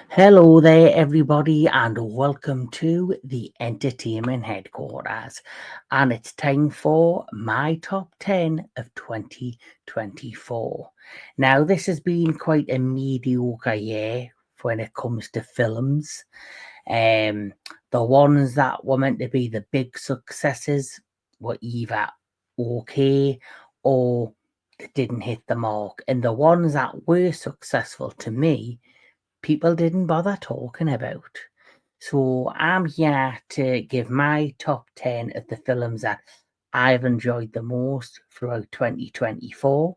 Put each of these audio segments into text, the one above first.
Hello there, everybody, and welcome to the Entertainment Headquarters. And it's time for my top 10 of 2024. Now, this has been quite a mediocre year when it comes to films. Um, the ones that were meant to be the big successes were either okay or they didn't hit the mark. And the ones that were successful to me, people didn't bother talking about. So I'm here to give my top 10 of the films that I've enjoyed the most throughout 2024.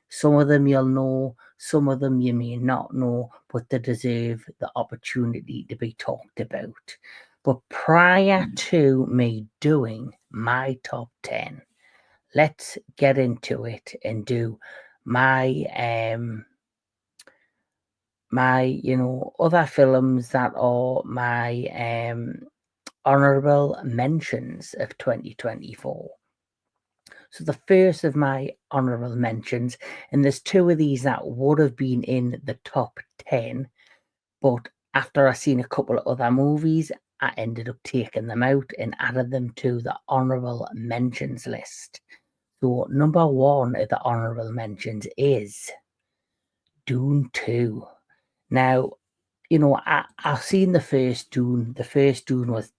Some of them you'll know, some of them you may not know, but they deserve the opportunity to be talked about. But prior to me doing my top 10, let's get into it and do my other films that are my honorable mentions of 2024. So the first of my honorable mentions, and there's two of these that would have been in the top 10, but after I seen a couple of other movies, I ended up taking them out and added them to the honorable mentions list. So number one of the honorable mentions is Dune 2. Now, I've seen the first Dune. The first Dune was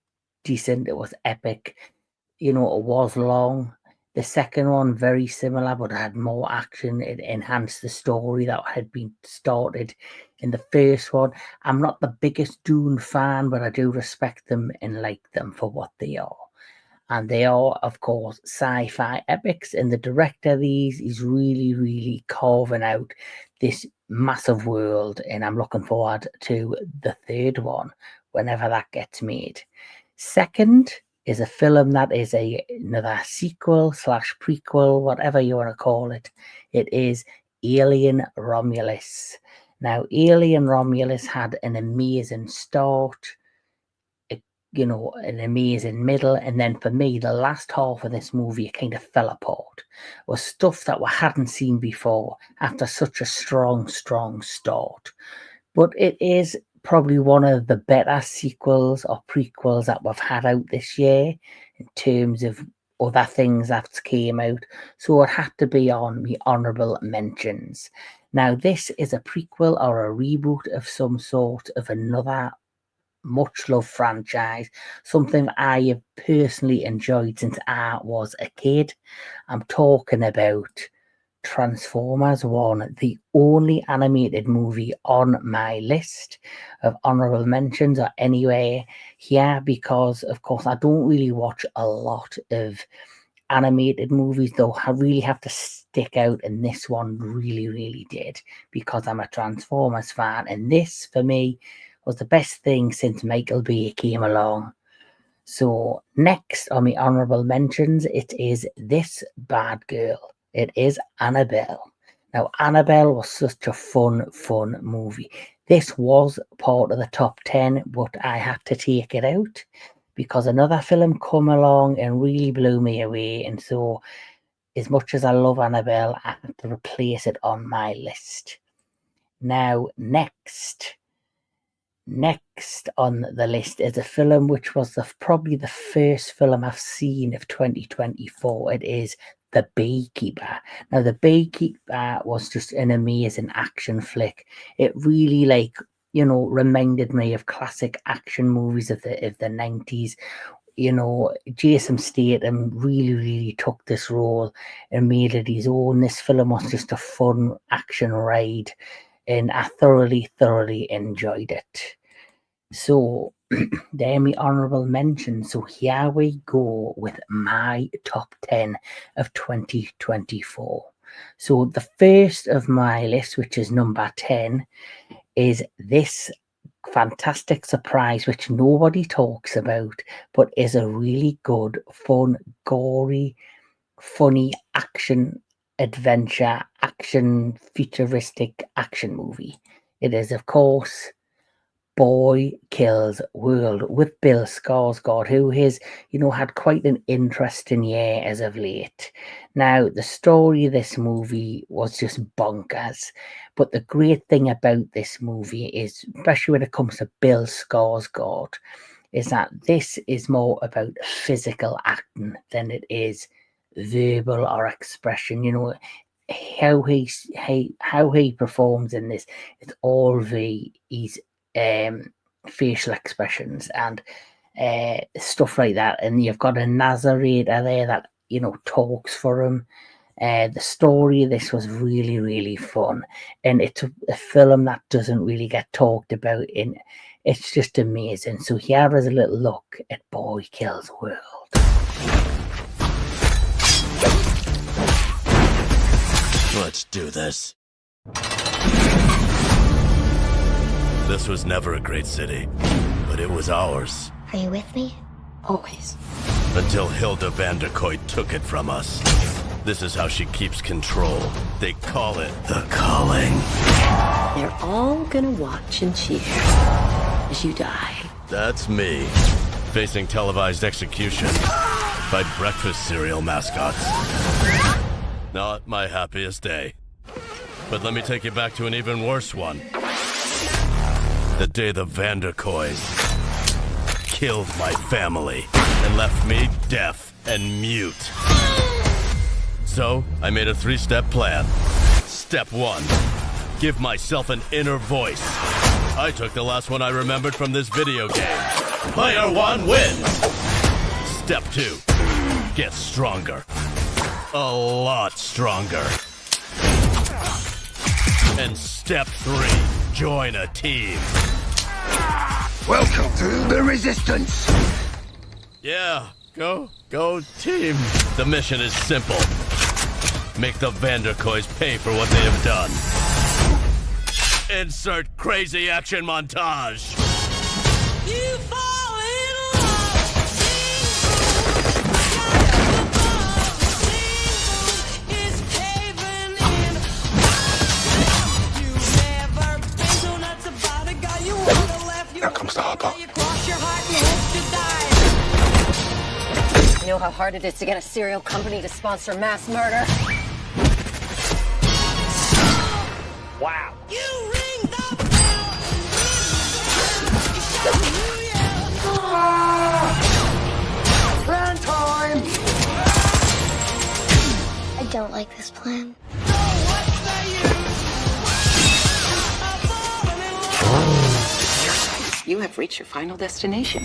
decent. It was epic. It was long. The second one, very similar, but had more action. It enhanced the story that had been started in the first one. I'm not the biggest Dune fan, but I do respect them and like them for what they are. And they are, of course, sci-fi epics. And the director of these is really, really carving out this massive world. And I'm looking forward to the third one whenever that gets made. Second is a film that is another sequel slash prequel, whatever you want to call it. It is Alien Romulus. Now, Alien Romulus had an amazing start, an amazing middle. And then for me, the last half of this movie, it kind of fell apart. It was stuff that we hadn't seen before after such a strong, strong start. But it is probably one of the better sequels or prequels that we've had out this year in terms of other things that came out. So it had to be on the honourable mentions. Now, this is a prequel or a reboot of some sort of another much loved franchise, something I have personally enjoyed since I was a kid. I'm talking about Transformers 1, the only animated movie on my list of honorable mentions or anywhere here, because, of course, I don't really watch a lot of animated movies, though I really have to stick out, and this one really, really did because I'm a Transformers fan, and this for me was the best thing since Michael Bay came along. So next on my honourable mentions, it is This Bad Girl. It is Annabelle. Now, Annabelle was such a fun movie. This was part of the top 10, but I had to take it out because another film come along and really blew me away. And so, as much as I love Annabelle, I had to replace it on my list. Now, next on the list is a film which was probably the first film I've seen of 2024. It is The Beekeeper. Now, The Beekeeper was just an amazing action flick. It really, reminded me of classic action movies of the 90s. Jason Statham really, really took this role and made it his own. This film was just a fun action ride, and I thoroughly, thoroughly enjoyed it. So, there my honourable mention. So here we go with my top 10 of 2024. So the first of my list, which is number 10, is this fantastic surprise which nobody talks about, but is a really good, fun, gory, funny action adventure, action futuristic action movie. It is, of course, Boy Kills World with Bill Skarsgård, who has, had quite an interesting year as of late. Now, the story of this movie was just bonkers, but the great thing about this movie is, especially when it comes to Bill Skarsgård, is that this is more about physical acting than it is verbal or expression. How he performs in this, it's all his facial expressions and stuff like that. And you've got a narrator there that talks for him. The story of this was really, really fun, and it's a film that doesn't really get talked about. It's just amazing. So here is a little look at Boy Kills World. Let's do this. This was never a great city, but it was ours. Are you with me? Always. Until Hilda Vanderkoy took it from us. This is how she keeps control. They call it the calling. They're all gonna watch and cheer as you die. That's me, facing televised execution by breakfast cereal mascots. Not my happiest day. But let me take you back to an even worse one. The day the Vanderkoys killed my family and left me deaf and mute. So, I made a 3-step plan. Step 1, give myself an inner voice. I took the last one I remembered from this video game. Player 1 wins! Step 2, get stronger. A lot stronger. And step 3, join a team. Welcome to the Resistance! Yeah, go team. The mission is simple. Make the Vanderkoys pay for what they have done. Insert crazy action montage. You fall in love. Is caving in. You've never been so nuts about a guy you wanna laugh. Now comes the hot dog. You cross your heart and hope to die. You know how hard it is to get a serial company to sponsor mass murder? Wow. You ring the bell. Plan time! I don't like this plan. You have reached your final destination.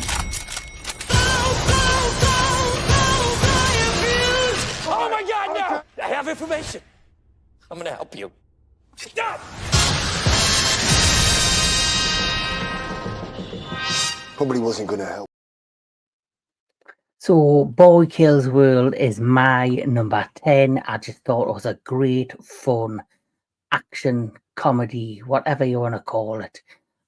Oh my God, no! I have information. I'm gonna help you. Stop! Probably wasn't gonna help. So, Boy Kills World is my number 10. I just thought it was a great, fun action comedy, whatever you want to call it.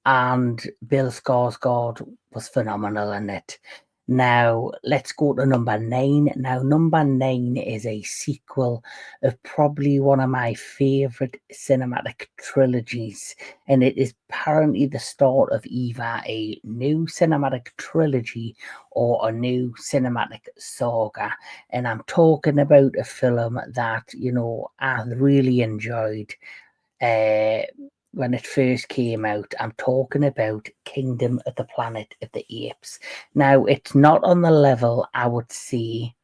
And Bill Skarsgård was phenomenal in it. Now, let's go to number 9. Now, number 9 is a sequel of probably one of my favourite cinematic trilogies. And it is apparently the start of either a new cinematic trilogy or a new cinematic saga. And I'm talking about a film that, I really enjoyed when it first came out. I'm talking about Kingdom of the Planet of the Apes. Now, it's not on the level, I would say,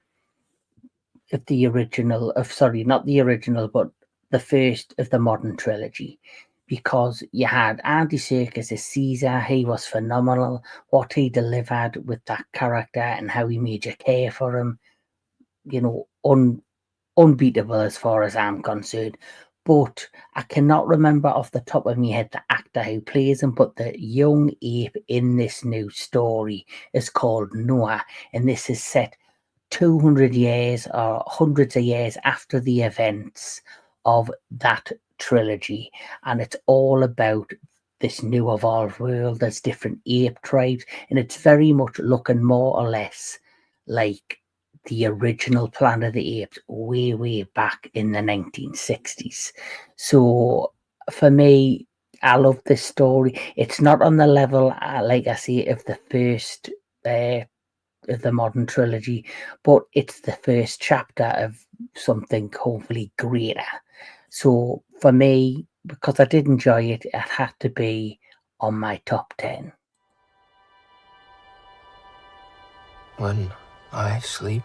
of the original, not the original, but the first of the modern trilogy. Because you had Andy Serkis as Caesar. He was phenomenal. What he delivered with that character and how he made you care for him, unbeatable as far as I'm concerned. But I cannot remember off the top of my head the actor who plays him, but the young ape in this new story is called Noah, and this is set 200 years or hundreds of years after the events of that trilogy, and it's all about this new evolved world. There's different ape tribes, and it's very much looking more or less like the original Planet of the Apes way back in the 1960s. So for me, I love this story. It's not on the level, like I say, of the first of the modern trilogy, but it's the first chapter of something hopefully greater. So for me, because I did enjoy it, it had to be on my top 10. When I sleep,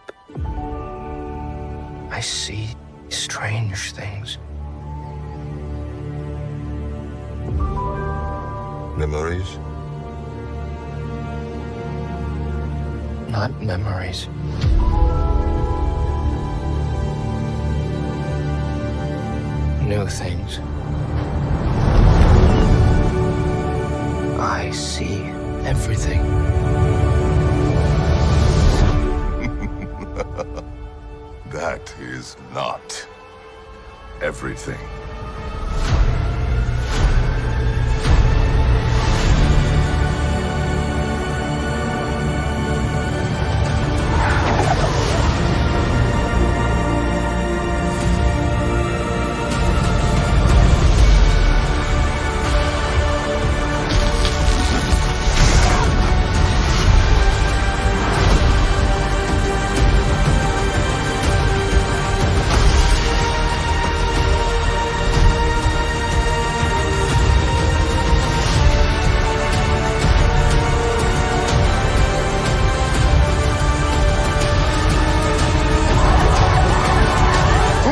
I see strange things. Memories? Not memories. New things. I see everything. That is not everything.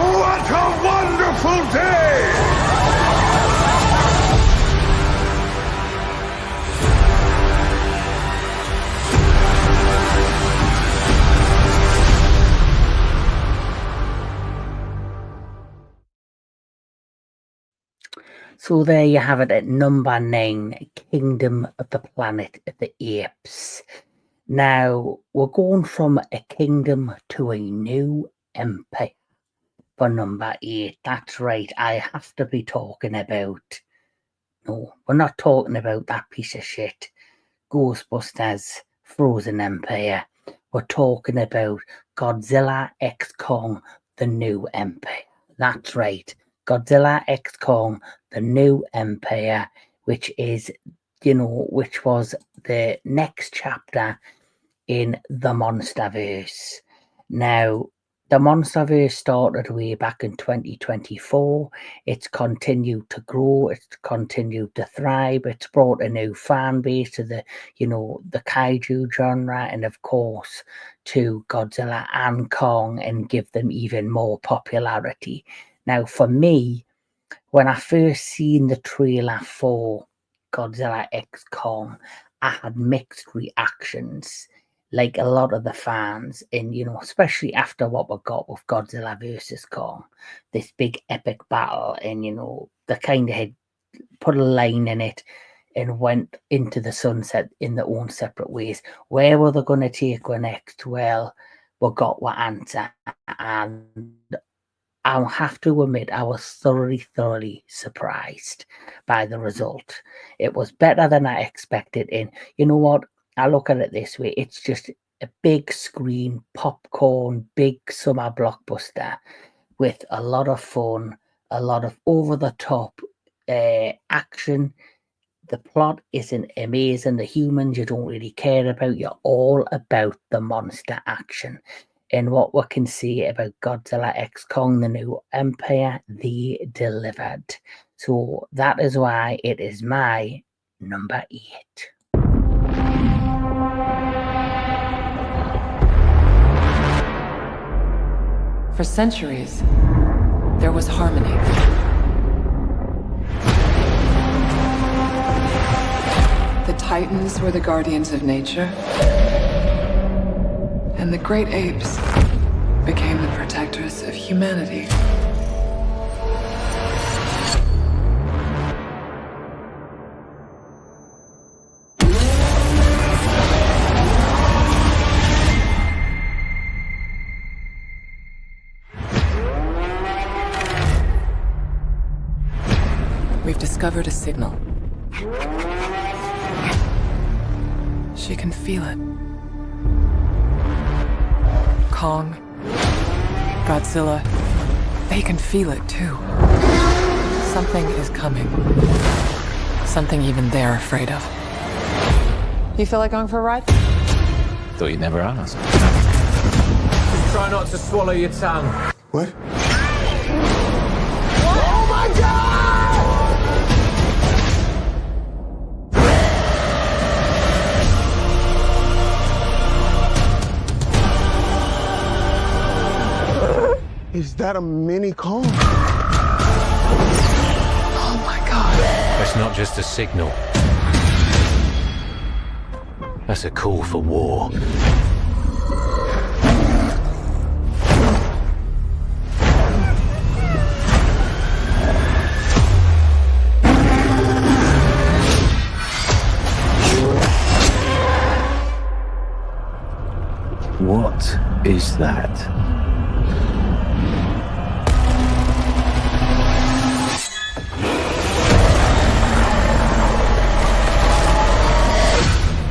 What a wonderful day! So there you have it at number 9, Kingdom of the Planet of the Apes. Now, we're going from a kingdom to a new empire for number 8. That's right, I have to be talking about... No, we're not talking about that piece of shit, Ghostbusters Frozen Empire. We're talking about Godzilla x Kong, the New Empire. That's right, Godzilla x Kong, the New Empire, which is, which was the next chapter in the Monsterverse. Now, the Monsterverse started way back in 2024. It's continued to grow. It's continued to thrive. It's brought a new fan base to the kaiju genre, and of course to Godzilla and Kong, and give them even more popularity. Now, for me, when I first seen the trailer for Godzilla x Kong, I had mixed reactions, like a lot of the fans, and especially after what we got with Godzilla versus Kong, this big epic battle, and they kind of had put a line in it and went into the sunset in their own separate ways. Where were they going to take her next? Well, we got our answer, and I'll have to admit I was thoroughly surprised by the result. It was better than I expected, and you know what? I look at it this way, it's just a big screen, popcorn, big summer blockbuster with a lot of fun, a lot of over-the-top action. The plot isn't amazing. The humans you don't really care about. You're all about the monster action. And what we can see about Godzilla x Kong, the New Empire, they delivered. So that is why it is my number 8. For centuries, there was harmony. The Titans were the guardians of nature, and the great apes became the protectors of humanity. We've discovered a signal. She can feel it. Kong, Godzilla, they can feel it too. Something is coming. Something even they're afraid of. You feel like going for a ride? Thought you'd never ask. Try not to swallow your tongue. What? Oh my God! Is that a mini car? Oh my God. That's not just a signal. That's a call for war. What is that?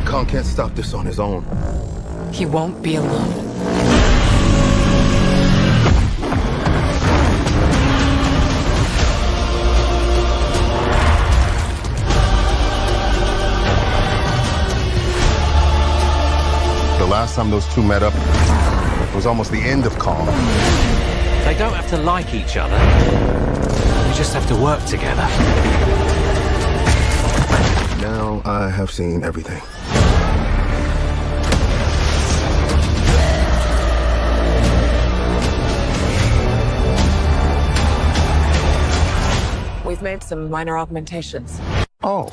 Khan can't stop this on his own. He won't be alone. The last time those two met up was almost the end of Khan. They don't have to like each other. We just have to work together. Now I have seen everything. We've made some minor augmentations. Oh.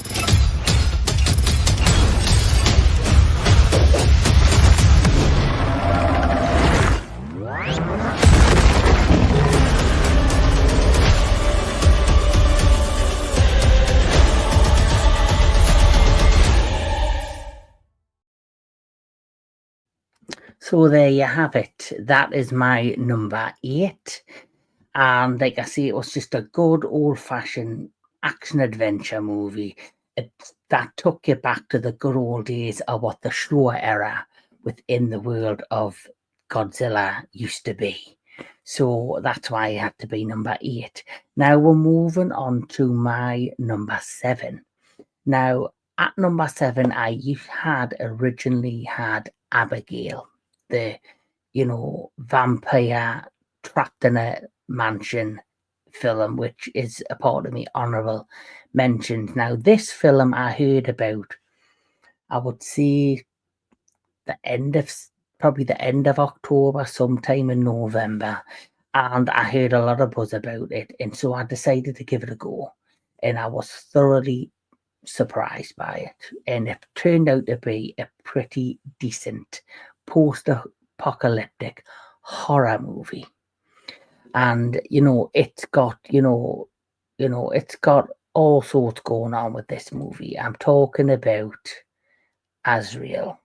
So there you have it. That is my number 8. And like I say, it was just a good old-fashioned action-adventure movie that took you back to the good old days of what the Showa era within the world of Godzilla used to be. So that's why it had to be number 8. Now we're moving on to my number 7. Now, at number 7, I had originally had Abigail, the, vampire trapped in a mansion film, which is a part of my honourable mentions. Now, this film I heard about, I would say, probably the end of October, sometime in November, and I heard a lot of buzz about it, and so I decided to give it a go, and I was thoroughly surprised by it, and it turned out to be a pretty decent post-apocalyptic horror movie. And it's got it's got all sorts going on with this movie. I'm talking about Azrael.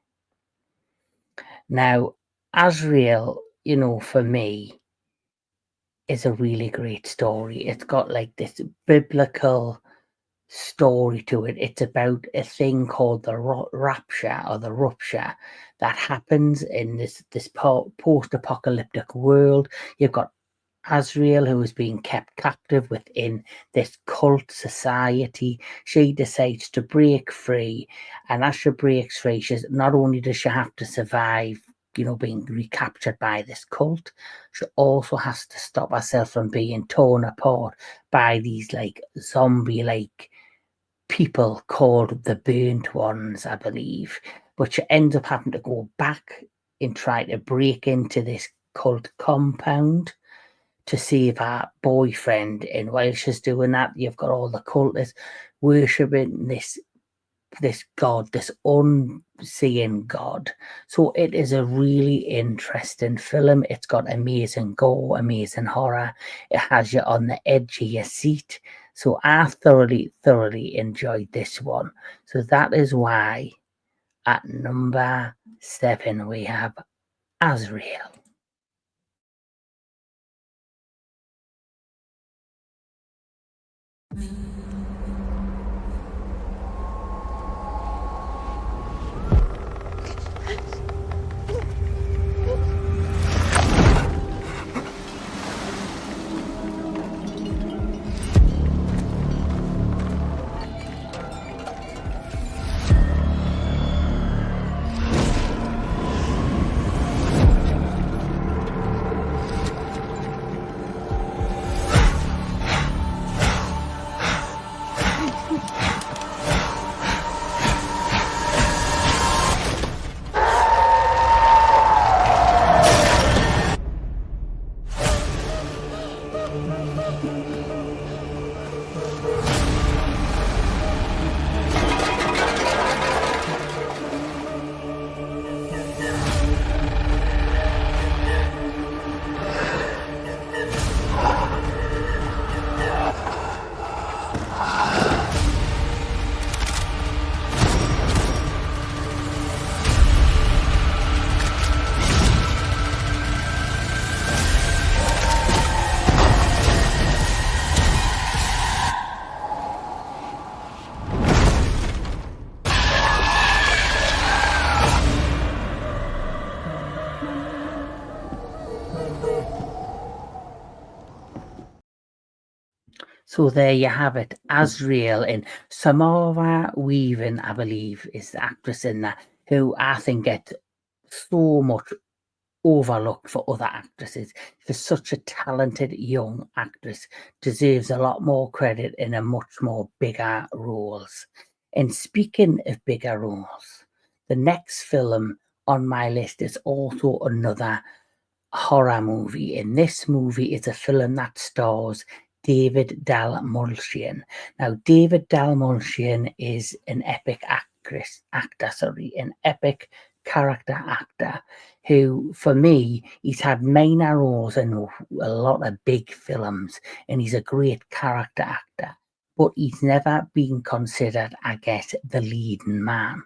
Now, Azrael, for me, is a really great story. It's got like this biblical story to it. It's about a thing called the rapture or the rupture that happens in this post-apocalyptic world. You've got Azrael, who is being kept captive within this cult society. She decides to break free, and as she breaks free, not only does she have to survive, being recaptured by this cult, she also has to stop herself from being torn apart by these zombie-like people called the Burnt Ones, I believe. But she ends up having to go back and try to break into this cult compound to save her boyfriend. And while she's doing that, you've got all the cultists worshipping this god, this unseen god. So it is a really interesting film. It's got amazing gore, amazing horror. It has you on the edge of your seat. So I thoroughly enjoyed this one. So that is why at number 7 we have Azrael. So there you have it. Azrael in Samara Weaving, I believe, is the actress in that, who I think gets so much overlooked for other actresses. She's such a talented young actress, deserves a lot more credit in a much more bigger roles. And speaking of bigger roles, the next film on my list is also another horror movie. And this movie is a film that stars David Dalmalchian. Now, David Dalmalchian is an epic an epic character actor who, for me, he's had minor roles in a lot of big films, and he's a great character actor, but he's never been considered, I guess, the leading man.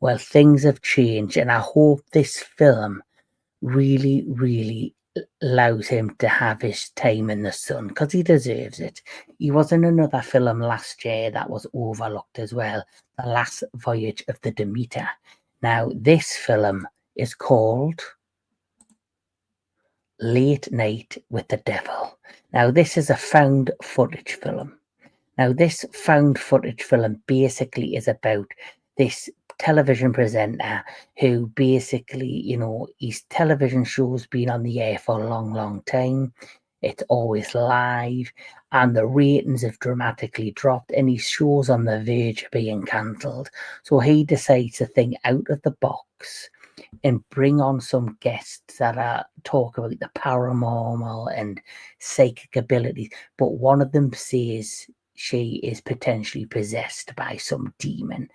Well, things have changed, and I hope this film really allows him to have his time in the sun, because he deserves it. He was in another film last year that was overlooked as well, The Last Voyage of the Demeter. Now, this film is called Late Night with the Devil. Now, this is a found footage film. Now, this found footage film basically is about this television presenter who basically, his television show's been on the air for a long time. It's always live, and the ratings have dramatically dropped, and his show's on the verge of being cancelled. So he decides to think out of the box and bring on some guests that talk about the paranormal and psychic abilities. But one of them says she is potentially possessed by some demon,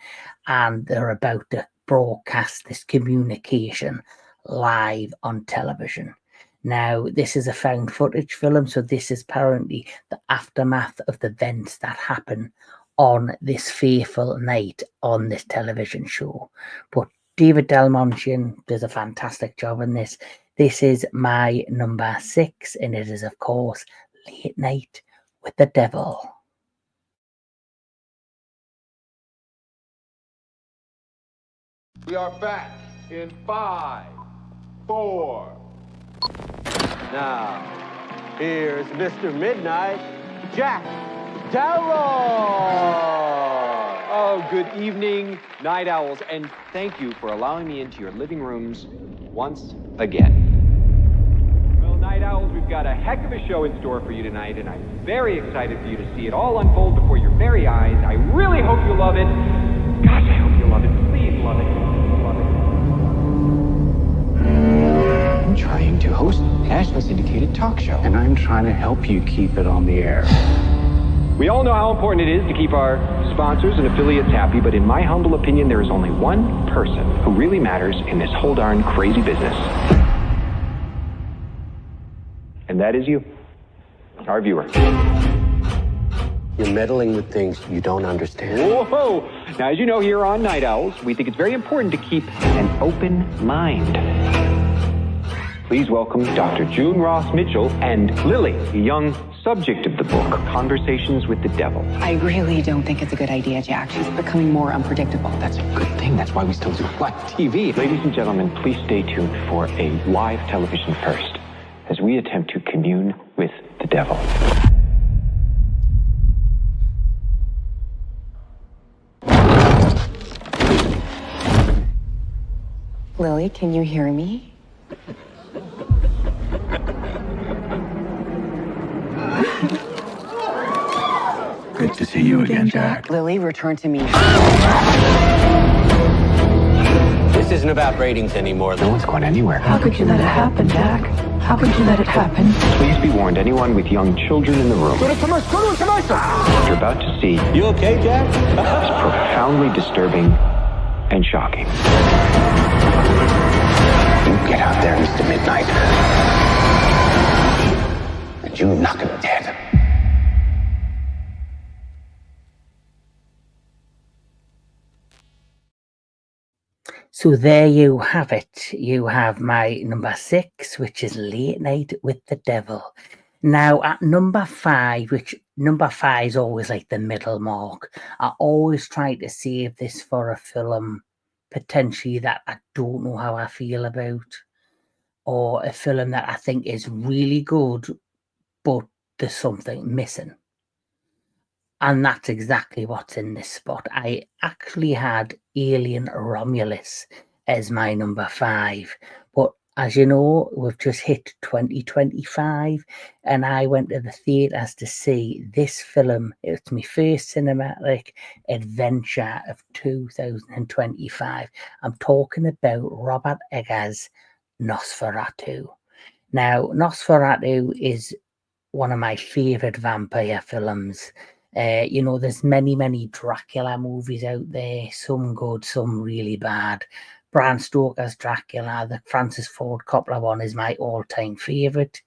and they're about to broadcast this communication live on television. Now, this is a found footage film, so this is apparently the aftermath of the events that happen on this fateful night on this television show. But David Dalmalchian does a fantastic job in this. This is my number 6, and it is, of course, Late Night with the Devil. We are back in 5, 4. Now, here's Mr. Midnight, Jack Darrow! Oh, good evening, Night Owls, and thank you for allowing me into your living rooms once again. Well, Night Owls, we've got a heck of a show in store for you tonight, and I'm very excited for you to see it all unfold before your very eyes. I really hope you love it. Gosh, I hope you love it. Please love it. I'm trying to host a nationally syndicated talk show, and I'm trying to help you keep it on the air. We all know how important it is to keep our sponsors and affiliates happy, but in my humble opinion, there is only one person who really matters in this whole darn crazy business. And that is you, our viewer. You're meddling with things you don't understand. Whoa! Now, as you know, here on Night Owls, we think it's very important to keep an open mind. Please welcome Dr. June Ross Mitchell and Lily, the young subject of the book, Conversations with the Devil. I really don't think it's a good idea, Jack. She's becoming more unpredictable. That's a good thing. That's why we still do live TV. Ladies and gentlemen, please stay tuned for a live television first as we attempt to commune with the devil. Lily, can you hear me? Good to see you again, Jack. Lily, return to me. This isn't about ratings anymore. No one's going anywhere. How could you let it happen, Jack? How could you let it happen? Please be warned, anyone with young children in the room. What you're about to see You okay, Jack? is profoundly disturbing and shocking. You get out there, Mr. Midnight, and you knock him dead. So there you have it. You have my number 6, which is Late Night with the Devil. Now at number 5, which number 5 is always like the middle mark, I always try to save this for a film potentially that I don't know how I feel about, or a film that I think is really good, but there's something missing. And that's exactly what's in this spot. I actually had Alien Romulus as my number 5. But as you know, we've just hit 2025, and I went to the theatres to see this film. It's my first cinematic adventure of 2025. I'm talking about Robert Eggers' Nosferatu. Now, Nosferatu is one of my favourite vampire films. There's many Dracula movies out there, some good, some really bad. Bram Stoker's Dracula, the Francis Ford Coppola one is my all-time favourite.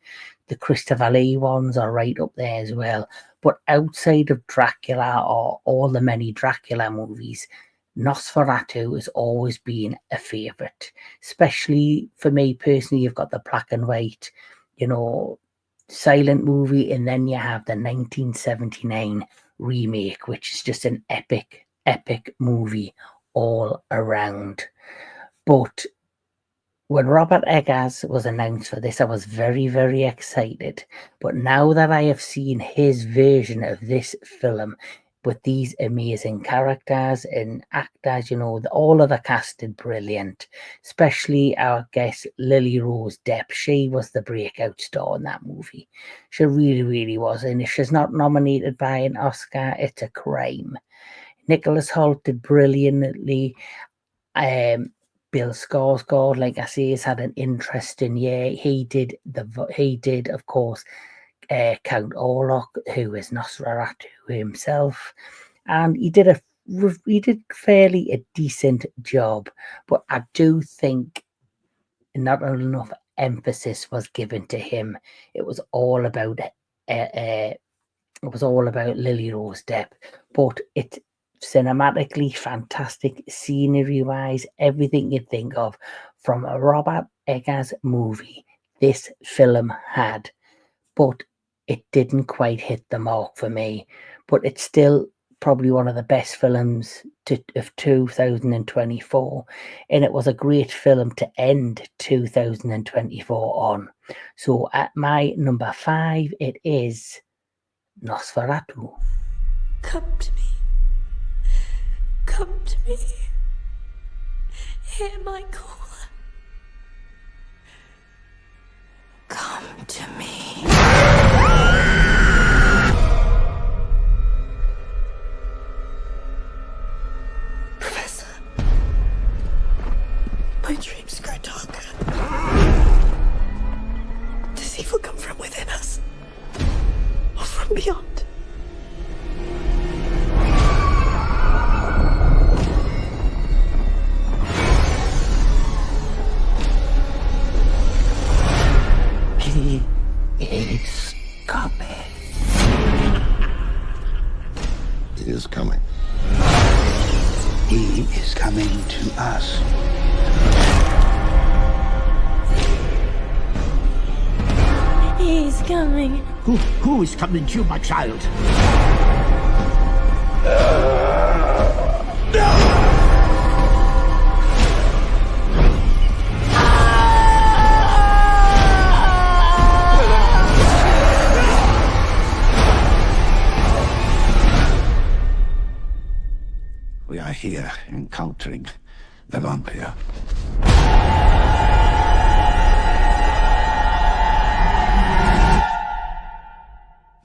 The Christopher Lee ones are right up there as well. But outside of Dracula or all the many Dracula movies, Nosferatu has always been a favourite. Especially for me personally, you've got the black and white, silent movie, and then you have the 1979 remake, which is just an epic movie all around. But when Robert Eggers was announced for this, I was very, very excited. But now that I have seen his version of this film with these amazing characters and actors, all of the cast did brilliant, especially our guest Lily Rose Depp. She was the breakout star in that movie. She really, really was. And if she's not nominated by an Oscar, it's a crime. Nicholas Hoult did brilliantly. Bill Skarsgård, like I say, has had an interesting year. He did, of course, Count Orlok, who is Nosferatu himself, and he did fairly a decent job. But I do think not enough emphasis was given to him. It was all about Lily Rose Depp, but it's cinematically fantastic, scenery-wise, everything you think of from a Robert Eggers movie. This film had, but it didn't quite hit the mark for me. But it's still probably one of the best films of 2024, and it was a great film to end 2024 on. So at my number 5, it is Nosferatu. Come to me. Come to me. Hear my call. Come to me. Professor, my dreams grow darker. Does evil come from within us? Or from beyond? It's coming. It is coming. He is coming to us. He's coming. Who is coming to you, my child? We are here encountering the vampire.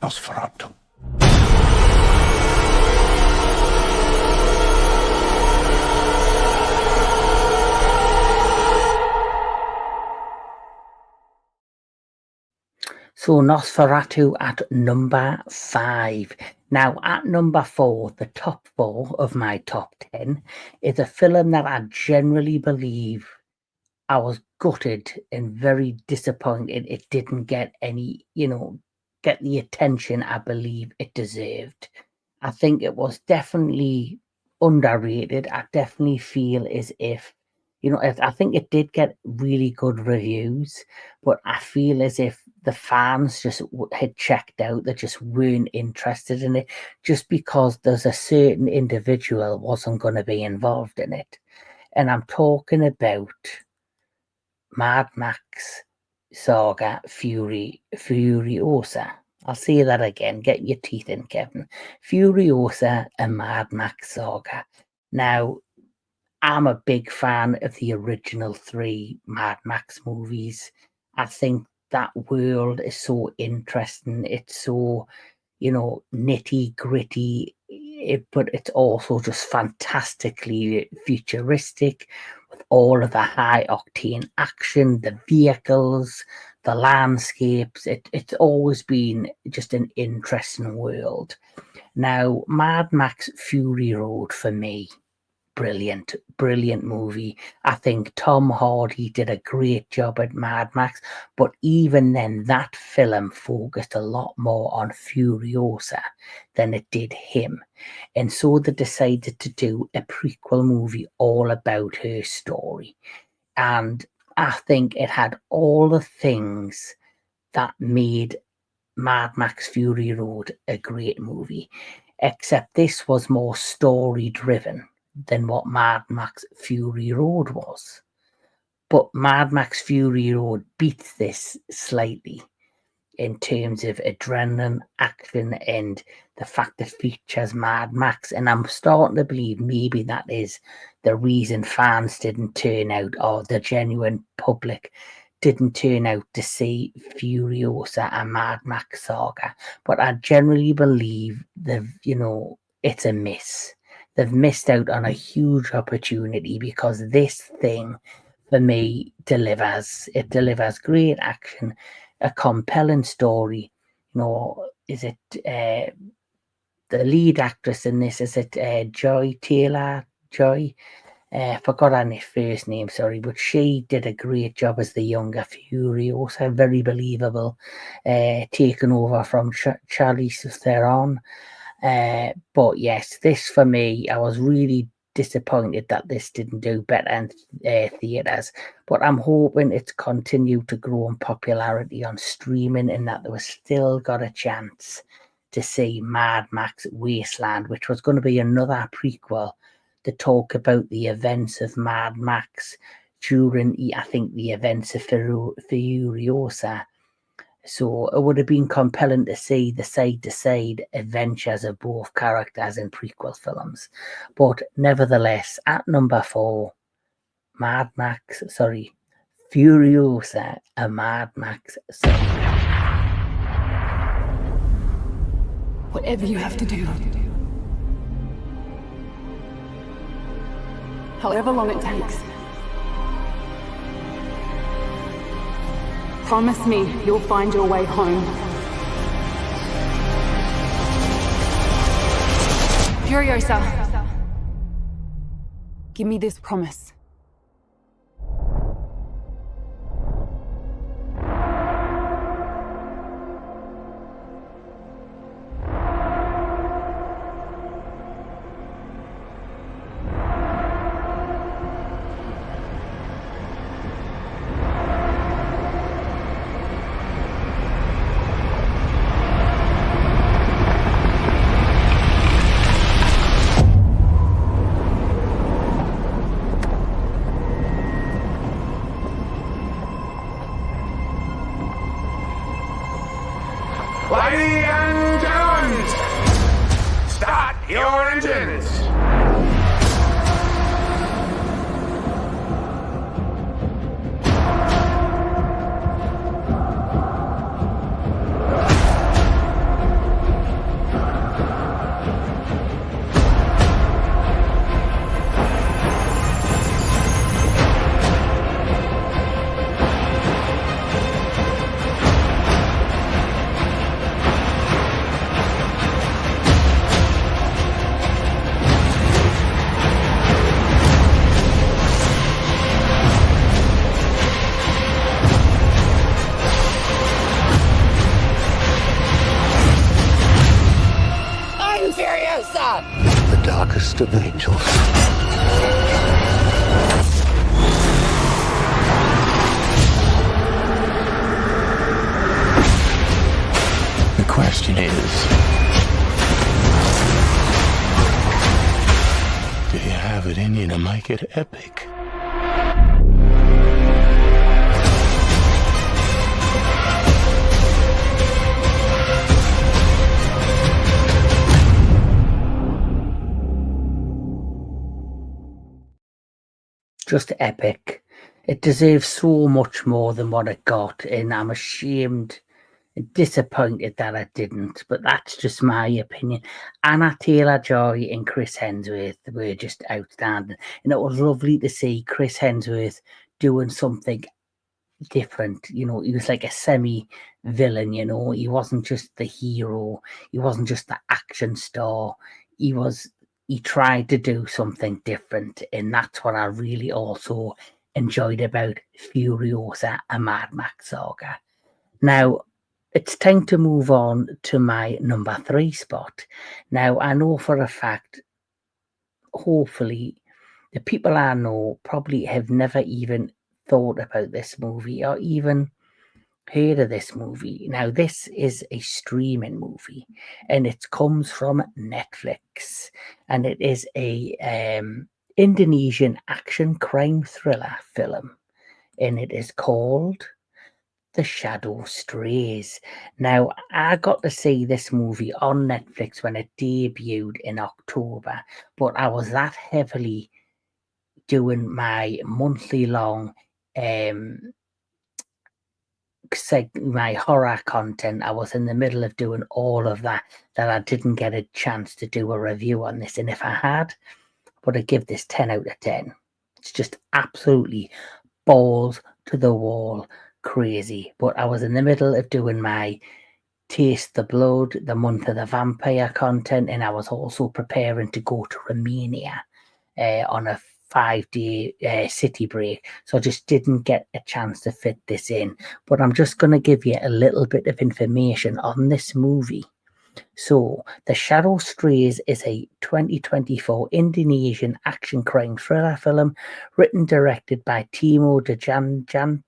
Nosferatu. So Nosferatu at number 5. Now at number 4, the top 4 of my top 10 is a film that I generally believe I was gutted and very disappointed it didn't get any, get the attention I believe it deserved. I think it was definitely underrated. I definitely feel as if, I think it did get really good reviews, but I feel as if the fans just had checked out. They just weren't interested in it just because there's a certain individual wasn't going to be involved in it. And I'm talking about Mad Max Saga Furiosa. I'll say that again. Get your teeth in, Kevin. Furiosa, a Mad Max saga. Now, I'm a big fan of the original 3 Mad Max movies. I think that world is so interesting. It's so, nitty gritty, but it's also just fantastically futuristic with all of the high octane action, the vehicles, the landscapes. It's always been just an interesting world. Now, Mad Max Fury Road for me, brilliant movie. I think Tom Hardy did a great job at Mad Max, but even then, that film focused a lot more on Furiosa than it did him. And so they decided to do a prequel movie all about her story. And I think it had all the things that made Mad Max Fury Road a great movie, except this was more story driven than what Mad Max Fury Road was. But Mad Max Fury Road beats this slightly in terms of adrenaline, action, and the fact it features Mad Max. And I'm starting to believe maybe that is the reason fans didn't turn out, or the genuine public didn't turn out to see Furiosa and Mad Max saga. But I generally believe it's a miss. They've missed out on a huge opportunity, because this thing, for me, delivers. It delivers great action, a compelling story. Is it the lead actress in this? Is it Joy Taylor? Forgot her first name, sorry, but she did a great job as the younger Furiosa, very believable, taken over from Charlize Theron. But yes, this for me, I was really disappointed that this didn't do better in theatres, but I'm hoping it's continued to grow in popularity on streaming, and that we still got a chance to see Mad Max Wasteland, which was going to be another prequel to talk about the events of Mad Max during, I think, the events of Furiosa. So it would have been compelling to see the side-to-side adventures of both characters in prequel films. But nevertheless, at number 4, Furiosa, a Mad Max saga. Whatever you have to do, however long it takes, promise me you'll find your way home. Furiosa, give me this promise. Ladies and gentlemen, start your engines. The darkest of angels. The question is, do you have it in you to make it epic? just epic. It deserves so much more than what it got, and I'm ashamed and disappointed that I didn't, but that's just my opinion. Anna Taylor-Joy and Chris Hemsworth were just outstanding, and it was lovely to see Chris Hemsworth doing something different. He was like a semi-villain, he wasn't just the hero, he wasn't just the action star, he tried to do something different, and that's what I really also enjoyed about Furiosa, a Mad Max saga. Now, it's time to move on to my number 3 spot. Now, I know for a fact, hopefully, the people I know probably have never even thought about this movie or even heard of this movie. Now, this is a streaming movie, and it comes from Netflix, and it is a Indonesian action crime thriller film, and it is called The Shadow Strays. Now, I got to see this movie on Netflix when it debuted in October, but I was that heavily doing my monthly long my horror content. I was in the middle of doing all of that I didn't get a chance to do a review on this, and if I had, I would have give this 10 out of 10. It's just absolutely balls to the wall crazy. But I was in the middle of doing my Taste the Blood, the Month of the Vampire content, and I was also preparing to go to Romania on a 5-day city break, so I just didn't get a chance to fit this in. But I'm just going to give you a little bit of information on this movie. So, The Shadow Strays is a 2024 Indonesian action crime thriller film written directed by Timo Tjahjanto.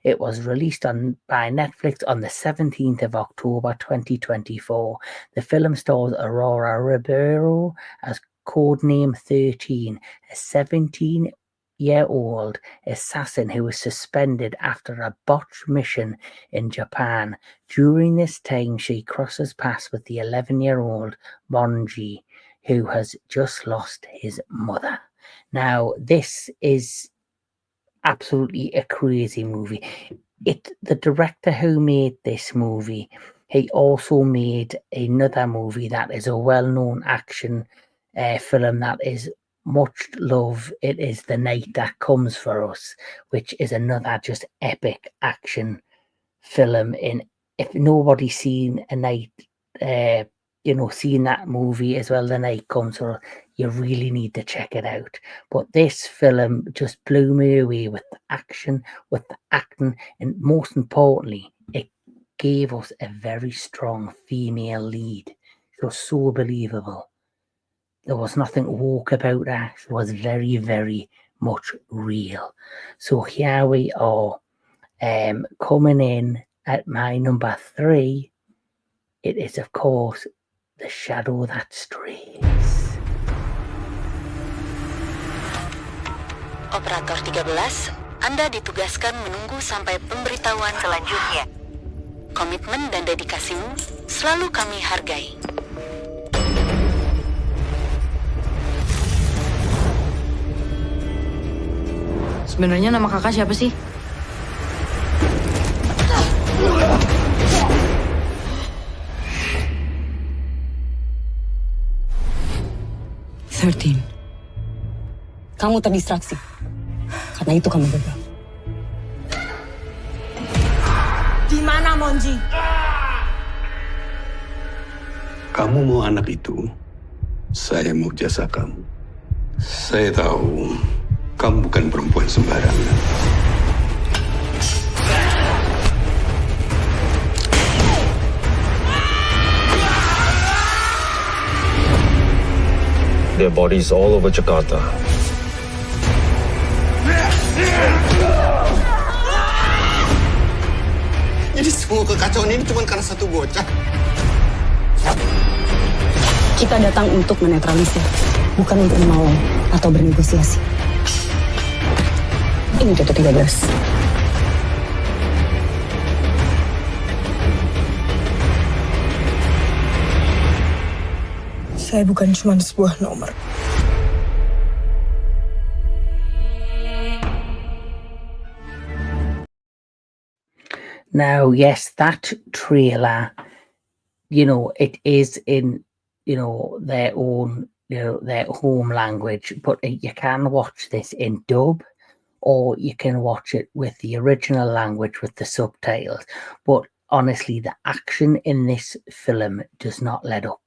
It was released by Netflix on the 17th of October 2024. The film stars Aurora Ribeiro as Codename 13, a 17-year-old assassin who was suspended after a botched mission in Japan. During this time, she crosses paths with the 11-year-old Monji, who has just lost his mother. Now, this is absolutely a crazy movie. The director who made this movie, he also made another movie that is a well-known action film that is much love. It is The Night That Comes for Us, which is another just epic action film. And if nobody's seen seen that movie as well, The Night Comes for Us, you really need to check it out. But this film just blew me away with the action, with the acting, and most importantly, it gave us a very strong female lead. It was so believable. There was nothing woke about her. It was very, very much real. So here we are, coming in at my number 3. It is, of course, The Shadow That Strays. Operator 13, Anda ditugaskan menunggu sampai pemberitahuan selanjutnya. Komitmen dan dedikasimu selalu kami hargai. Sebenarnya nama kakak siapa sih? Kamu terdistraksi. Karena itu kamu gagal. Di mana Monji? Kamu mau anak itu, saya mau jasa kamu. Saya tahu kamu bukan perempuan sembarangan. Their bodies all over Jakarta. Jadi semua kekacauan ini cuma karena satu bocah. Kita datang untuk menetralisir, bukan untuk menolong atau bernegosiasi. Ini Dato 13. Saya bukan cuma sebuah nomor. Now, yes, that trailer, it is in, their own, their home language, but you can watch this in dub, or you can watch it with the original language with the subtitles. But honestly, the action in this film does not let up.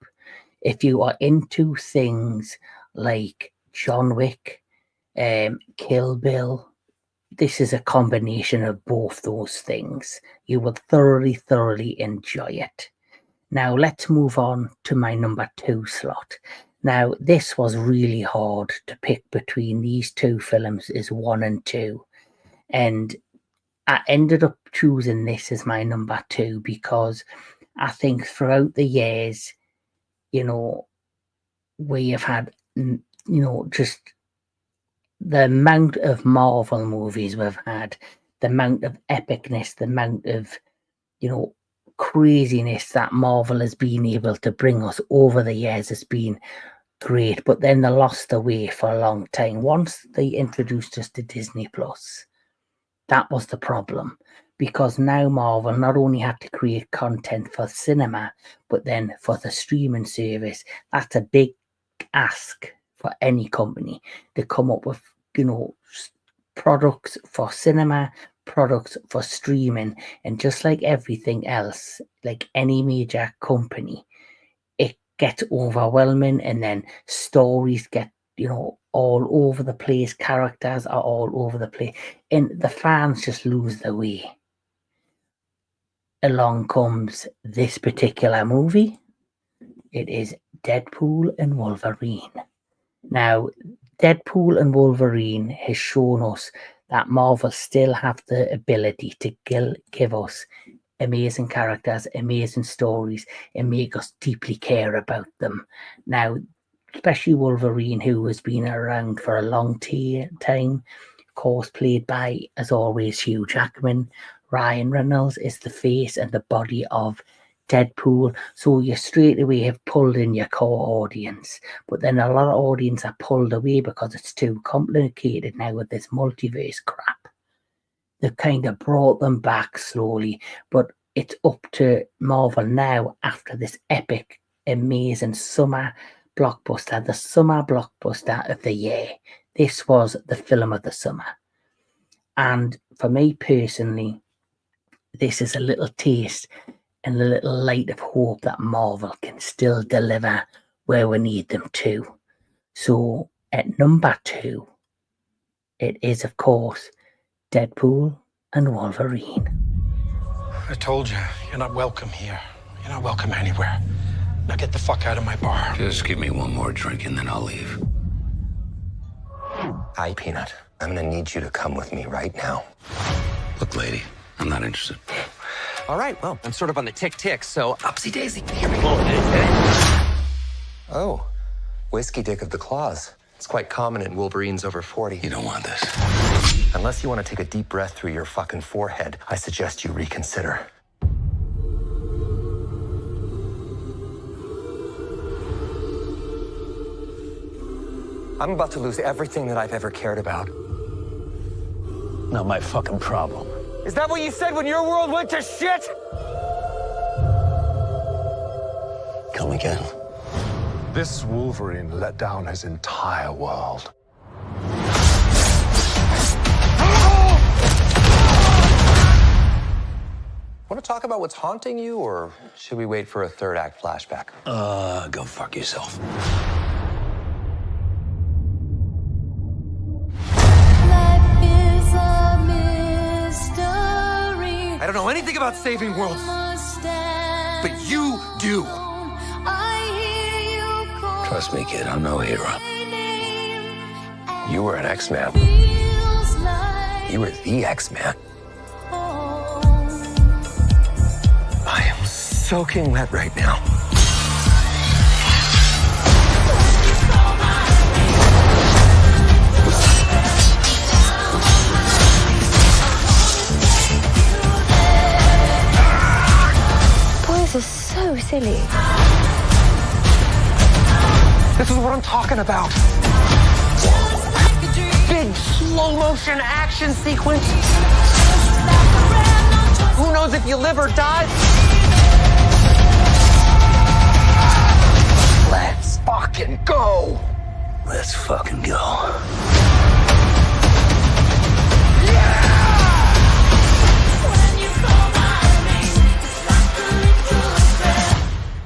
If you are into things like John Wick, Kill Bill, this is a combination of both those things. You will thoroughly enjoy it. Now, let's move on to my number 2 slot. Now, this was really hard to pick between these two films, is 1 and 2. And I ended up choosing this as my number 2 because I think throughout the years, we have had, just the amount of Marvel movies we've had, the amount of epicness, the amount of, craziness that Marvel has been able to bring us over the years has been great. But then they lost their way for a long time. Once they introduced us to Disney Plus, that was the problem. Because now Marvel not only had to create content for cinema, but then for the streaming service. That's a big ask for any company to come up with, products for cinema, products for streaming, and just like everything else, like any major company, it gets overwhelming, and then stories get, all over the place, characters are all over the place, and the fans just lose their way. Along comes this particular movie. It is Deadpool and Wolverine. Now, Deadpool and Wolverine has shown us that Marvel still have the ability to give us amazing characters, amazing stories, and make us deeply care about them. Now, especially Wolverine, who has been around for a long time, of course, played by, as always, Hugh Jackman. Ryan Reynolds is the face and the body of Deadpool, so you straight away have pulled in your core audience. But then a lot of audience are pulled away because it's too complicated now with this multiverse crap. They've kind of brought them back slowly, but it's up to Marvel now after this epic, amazing summer blockbuster, the summer blockbuster of the year. This was the film of the summer. And for me personally, this is a little taste and a little light of hope that Marvel can still deliver where we need them to. So at number 2, it is, of course, Deadpool and Wolverine. I told you, you're not welcome here. You're not welcome anywhere. Now get the fuck out of my bar. Just give me one more drink and then I'll leave. Hi, Peanut. I'm gonna need you to come with me right now. Look, lady, I'm not interested. All right, well, I'm sort of on the tick-tick, so upsy daisy. Here we go. Oh, whiskey dick of the claws. It's quite common in Wolverines over 40. You don't want this. Unless you want to take a deep breath through your fucking forehead, I suggest you reconsider. I'm about to lose everything that I've ever cared about. Not my fucking problem. Is that what you said when your world went to shit? Come again. This Wolverine let down his entire world. Want to talk about what's haunting you, or should we wait for a third act flashback? Go fuck yourself. I don't know anything about saving worlds, but you do. Trust me, kid, I'm no hero. You were an X-Man. You were the X-Man. I am soaking wet right now. Boys are so silly. This is what I'm talking about. Big slow motion action sequence. Who knows if you live or die? Let's fucking go! Let's fucking go.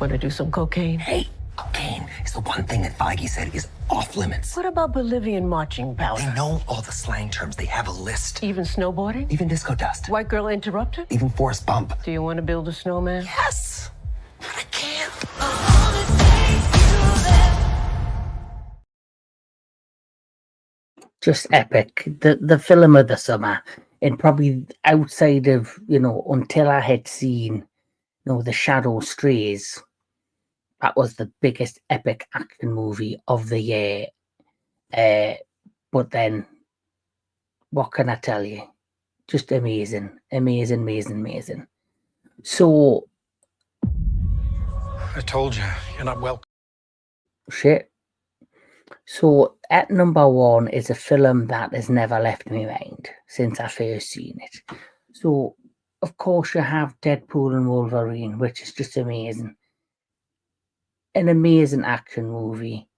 Want to do some cocaine? Hey, cocaine is the one thing that Feige said is off limits. What about Bolivian marching powder? They know all the slang terms. They have a list. Even snowboarding? Even disco dust. White girl interrupted? Even Forrest Bump. Do you want to build a snowman? Yes! But I can't. Just epic. The film of the summer, and probably outside of, until I had seen, The Shadow Strays, that was the biggest epic action movie of the year. But then, what can I tell you? Just amazing. Amazing, amazing, amazing. So... I told you, you're not welcome. Shit. So, at number 1 is a film that has never left my mind since I first seen it. So, of course, you have Deadpool and Wolverine, which is just amazing. An amazing action movie.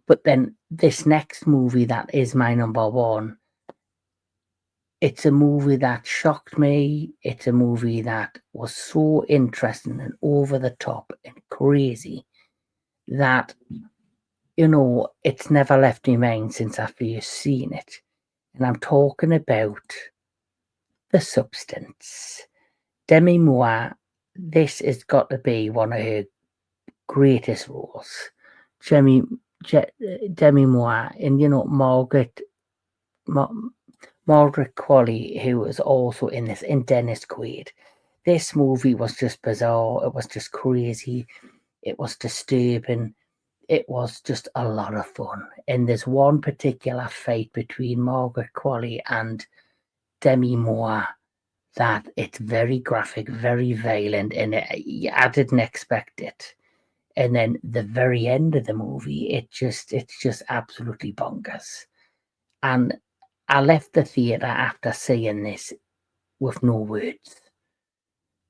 But then this next movie that is my number 1, it's a movie that shocked me. It's a movie that was so interesting and over the top and crazy that, it's never left my mind since I first seen it. And I'm talking about The Substance. Demi Moore, this has got to be one of her greatest roles. Demi Moore and Margaret Qualley, who was also in this, and Dennis Quaid. This movie was just bizarre. It was just crazy. It was disturbing. It was just a lot of fun. And there's one particular fight between Margaret Qualley and Demi Moore that it's very graphic, very violent, and I didn't expect it. And then the very end of the movie, it's just absolutely bonkers. And I left the theatre after seeing this with no words,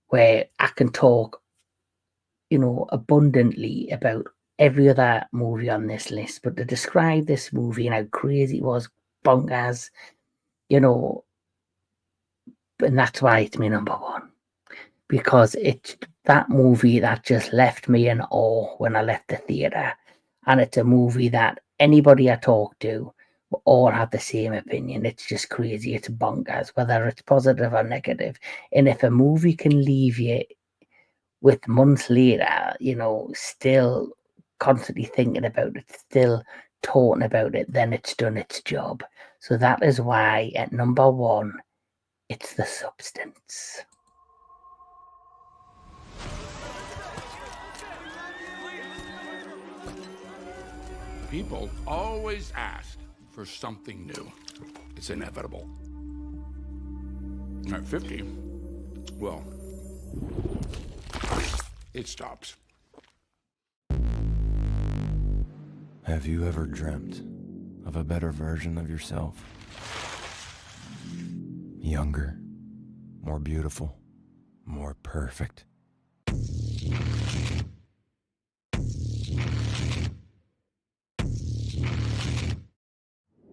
where I can talk, abundantly about every other movie on this list, but to describe this movie and how crazy it was, bonkers, and that's why it's my number 1. Because it's that movie that just left me in awe when I left the theatre. And it's a movie that anybody I talk to will all have the same opinion. It's just crazy. It's bonkers, whether it's positive or negative. And if a movie can leave you with months later, still constantly thinking about it, still talking about it, then it's done its job. So that is why at number 1, it's The Substance. People always ask for something new. It's inevitable. At 50, well, it stops. Have you ever dreamt of a better version of yourself? Younger, more beautiful, more perfect.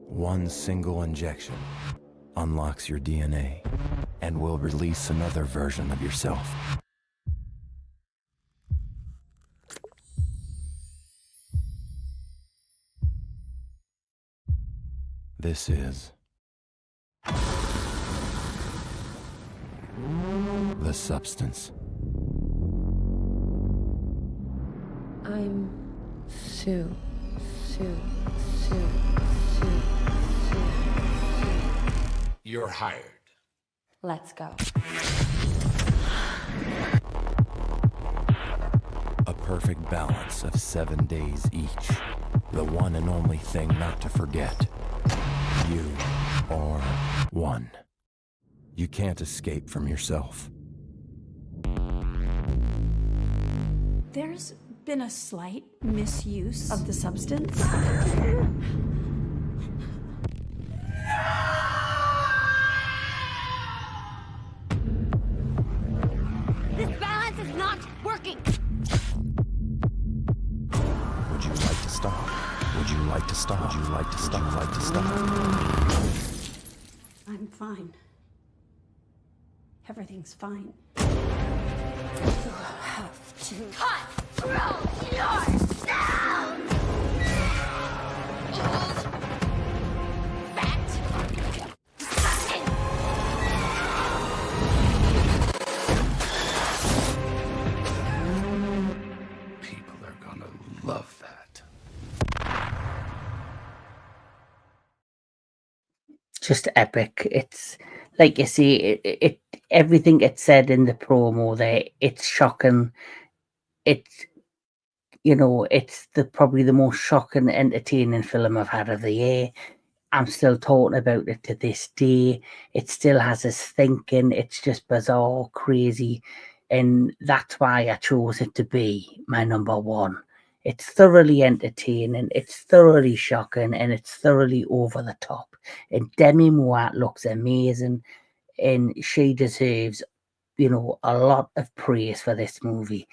One single injection unlocks your DNA and will release another version of yourself. This is The Substance. I'm Sue. You're hired. Let's go. A perfect balance of 7 days each. The one and only thing not to forget. You are one. You can't escape from yourself. There's been a slight misuse of the substance. stop? Would you like to stop? Would you like to stop? Would you like to stop? I'm fine. Everything's fine. You have to control yourself! People are gonna love that. Just epic. It's like you see, it everything it said in the promo there. It's shocking. It's it's probably the most shocking, entertaining film I've had of the year. I'm still talking about it to this day. It still has us thinking. It's just bizarre, crazy, and that's why I chose it to be my number one. It's thoroughly entertaining, it's thoroughly shocking, and it's thoroughly over the top. And Demi Moore looks amazing, and she deserves, a lot of praise for this movie.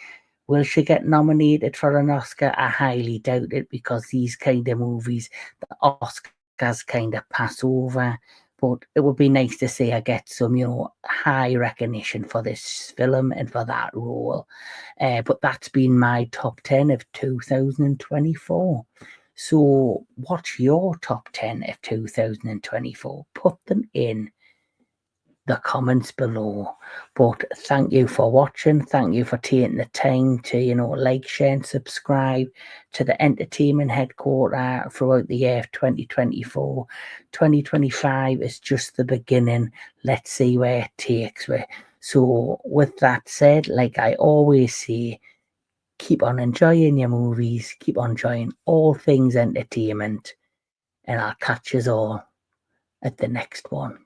Will she get nominated for an Oscar? I highly doubt it, because these kind of movies, the Oscars kind of pass over. But it would be nice to see her get some, high recognition for this film and for that role. But that's been my top 10 of 2024. So what's your top 10 of 2024? Put them in the comments below. But thank you for watching. Thank you for taking the time to like, share and subscribe to the entertainment headquarter throughout the year of 2024. 2025 is just the beginning. Let's see where it takes me. So with that said, like I always say, keep on enjoying your movies, keep on enjoying all things entertainment, and I'll catch you all at the next one.